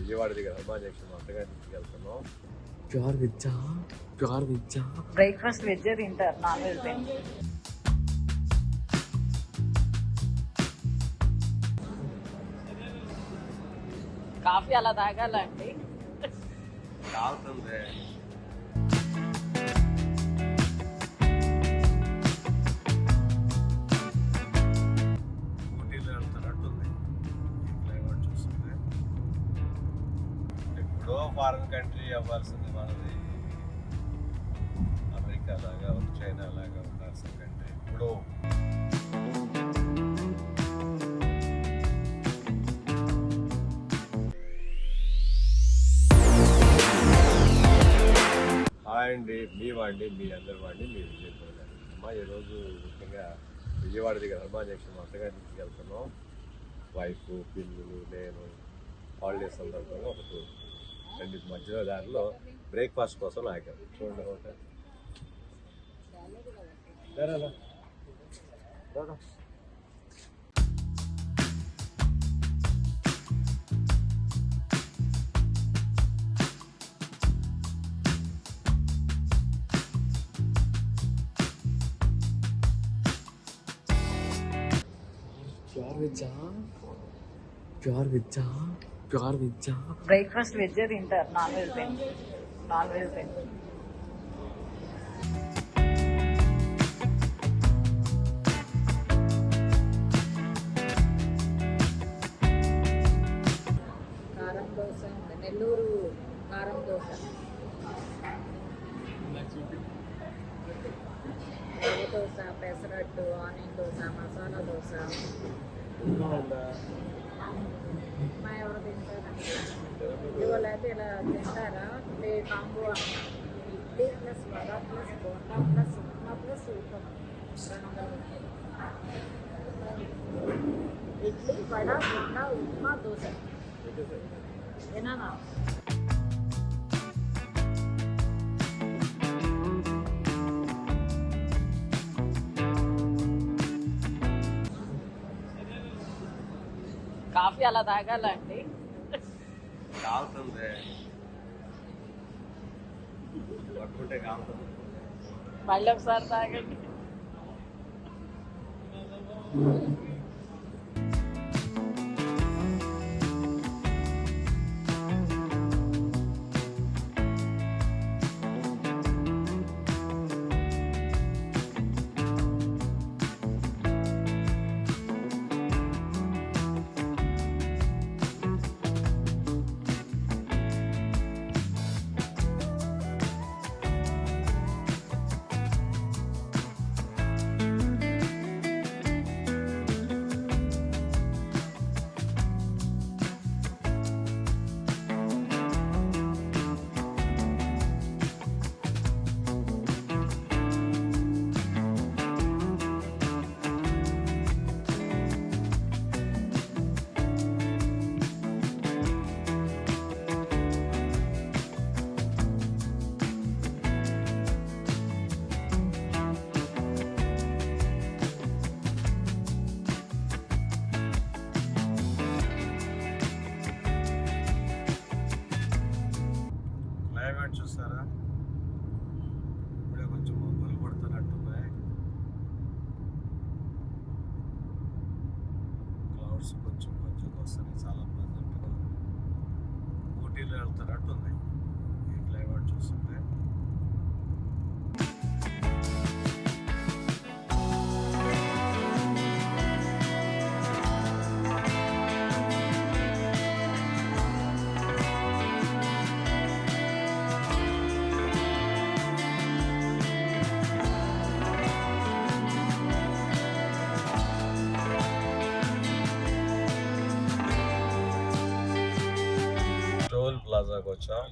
విజయవాడ దగ్గర హనుమాన్ జంక్షన్ అత్తగారి ఇంటికి వెళ్తున్నాం. ప్యూర్ వెజ్జా బ్రేక్ఫాస్ట్ వెజ్ తింటారు, నాన్ వెజ్ తింటారు. కాఫీ అలా తాగాలండి. తాగుతుంది. ఊటీలో వెళ్తున్నట్టుంది క్లైమేట్ చూస్తుంటే. ఎప్పుడో ఫారిన్ కంట్రీ అవ్వాల్సింది మనది. అమెరికా లాగా చైనా లాగా ఉండాల్సిన కంట్రీ ఎప్పుడో. హాయ్ అండి, మీ వాడిని, మీ అందరి వాడిని, మీ విజయవాడ గారు. అమ్మ ఈరోజు ముఖ్యంగా విజయవాడ దగ్గర హనుమాన్ జంక్షన్ అత్తగారి ఇంటికి వెళ్తున్నాం. వైఫ్, పిల్లలు, నేను హాలిడేస్ సందర్భంగా ఒక టూర్. రెండు మధ్యలో దారిలో బ్రేక్ఫాస్ట్ కోసం ఆగాం. చూడండి హోటల్. ప్యూర్ వెజ్జా బ్రేక్ఫాస్ట్ వెజ్ తింటారు, నాన్ వెజ్ తింటారు. నాన్ వెజ్ తింటారు. కారం దోశ ఉంది, నెల్లూరు కారం దోశ. రవ్వ దోశ, పెసరట్టు, ఆనియన్ దోశ, మసాలా దోశ. మా ఎవరు తింటారండి ఇవాళ అయితే ఇలా తింటారా? Combo idli plus vada plus bonda plus upma plus ఊపం 200. ఇడ్లీ, వడ, బోండా, ఉప్మా, దోశ. ఏనా? కాఫీ అలా తాగాలండి. కాగుతుంది. పట్టుకుంటే కాగుతుంది. మళ్ళీ ఒకసారి తాగండి. క్లైమేట్ చూస్తారా? ఇప్పుడే కొంచెం మబ్బులు పడుతున్నట్టున్నాయి. క్లౌడ్స్ కొంచెం కొంచెం వస్తున్నాయి. చాలా ప్లెజెంట్గా ఊటీలో వెళ్తున్నట్టుంది ఈ క్లైమేట్ చూస్తుంటే. టోల్ ప్లాజాకి వచ్చాం.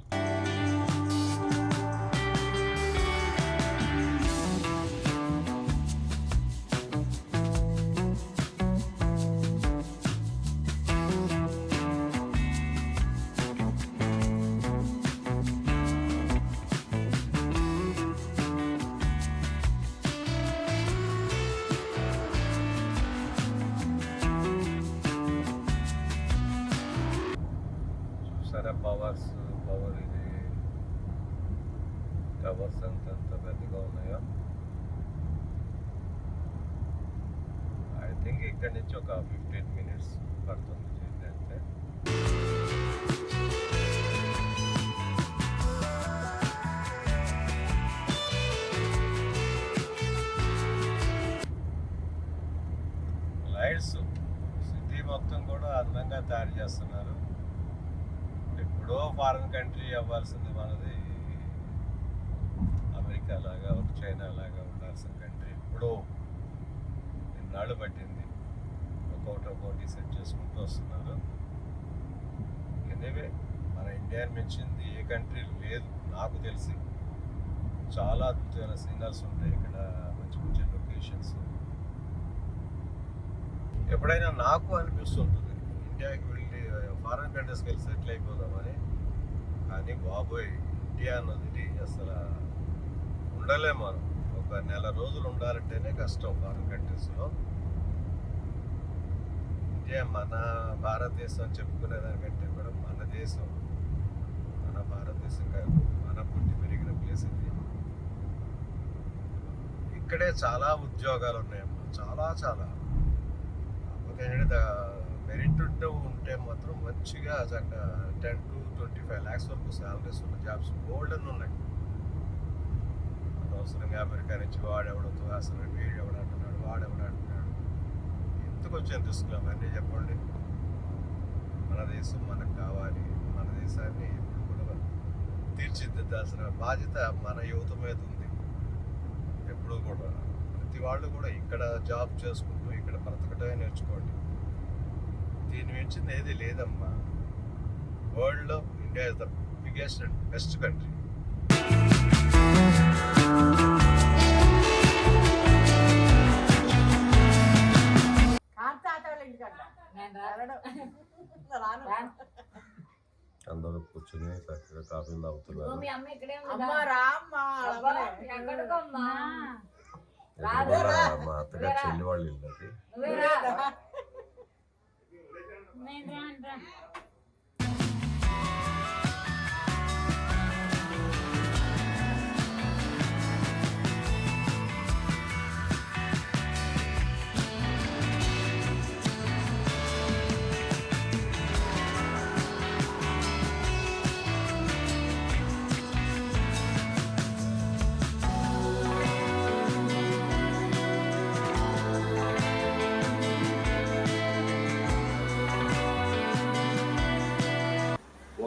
చూసారా పవర్ ఇది టవర్స్ ఎంత పెద్దగా ఉన్నాయో. ఐ థింక్ ఇక్కడ నుంచి ఒక 15 minutes పడుతుంది జర్నీ అంతే. లైట్స్ సిటీ మొత్తం కూడా అందంగా తయారు చేస్తున్నారు. ఎప్పుడో ఫారిన్ కంట్రీ అవ్వాల్సింది మనది అమెరికా లాగా చైనా లాగా ఉండాల్సిన కంట్రీ ఎప్పుడో ఎన్నాళ్ళు పట్టింది. ఒక్కొక్కటి సెట్ చేసుకుంటూ వస్తున్నారు. ఎనీవే మన ఇండియాని మించింది ఏ కంట్రీ లేదు నాకు తెలిసి. చాలా అద్భుతమైన సిగ్నల్స్ ఉంటాయి ఇక్కడ, మంచి మంచి లొకేషన్స్. ఎప్పుడైనా నాకు అనిపిస్తుంటుంది ఇండియాకి వెళ్ళి ఫారిన్ కంట్రీస్కి వెళ్ళి సెటిల్ అయిపోదామని. కానీ బాబోయ్, ఇండియా అన్నది అసలు ఉండలేము మనం. ఒక నెల రోజులు ఉండాలంటేనే కష్టం ఫారిన్ కంట్రీస్లో. ఇండియా మన భారతదేశం అని చెప్పుకునేదానికంటే కూడా మన దేశం, మన భారతదేశం కాదు, మన పుట్టి పెరిగిన ప్లేస్ ఇది. ఇక్కడే చాలా ఉద్యోగాలు ఉన్నాయమ్మా, చాలా చాలా. కాకపోతే మెరిట్ ఉంటే మాత్రం మంచిగా 10 to 25 lakhs వరకు శాలరీస్ ఉన్న జాబ్స్ గోల్డెన్ ఉన్నాయి. అనవసరంగా అమెరికా నుంచి వాడెవడతో అసలు వీడెవడు అంటున్నాడు, వాడెవడు అంటున్నాడు. ఎందుకు వచ్చిన రిస్కులు అవన్నీ చెప్పండి. మన దేశం మనకు కావాలి. మన దేశాన్ని ఎప్పుడు కూడా తీర్చిదిద్దాల్సిన బాధ్యత మన యువత మీద ఉంది. ఎప్పుడు కూడా ప్రతి వాళ్ళు కూడా ఇక్కడ జాబ్ చేసుకుంటూ ఇక్కడ బ్రతకటమే నేర్చుకోండి. దీని మించింది ఏది లేదమ్మా. వరల్డ్లో India is the biggest and best country. అందరూ కూర్చుని చక్కగా కాఫీలు తాగుతున్నారు. మా అత్తగారు చెల్లి వాళ్ళు ఇల్లు అది.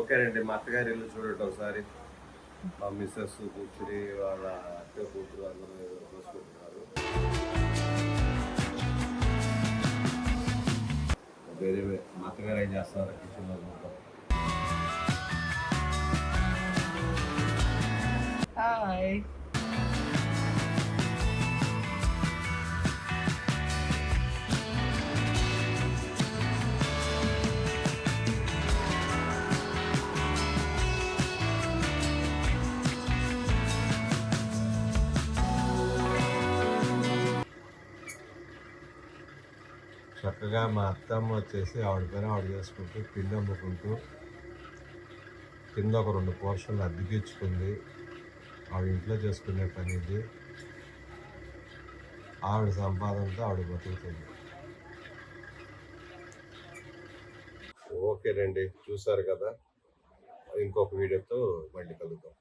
ఓకేనండి, మా అత్తగారి ఇల్లు చూడండి ఒకసారి. మా మిస్సెస్ కూర్చుని వాళ్ళ అత్త కూతురు అందరూ చూసుకుంటున్నారు. వేరే మా అత్తగారు ఏం చేస్తారు కిచెన్లో చూద్దాం. హాయ్. చక్కగా మా అత్తమ్మ వచ్చేసి ఆవిడ పైన ఆవిడ చేసుకుంటూ పిండి అమ్ముకుంటూ కింద ఒక 2 పోర్షన్లు అద్దెకిచ్చుకుంది. ఆవిడ ఇంట్లో చేసుకునే పని ఇది. ఆవిడ సంపాదనతో ఆవిడ బతుకుతుంది. ఓకేనండి, చూసారు కదా. ఇంకొక వీడియోతో మళ్ళీ కలుద్దాం.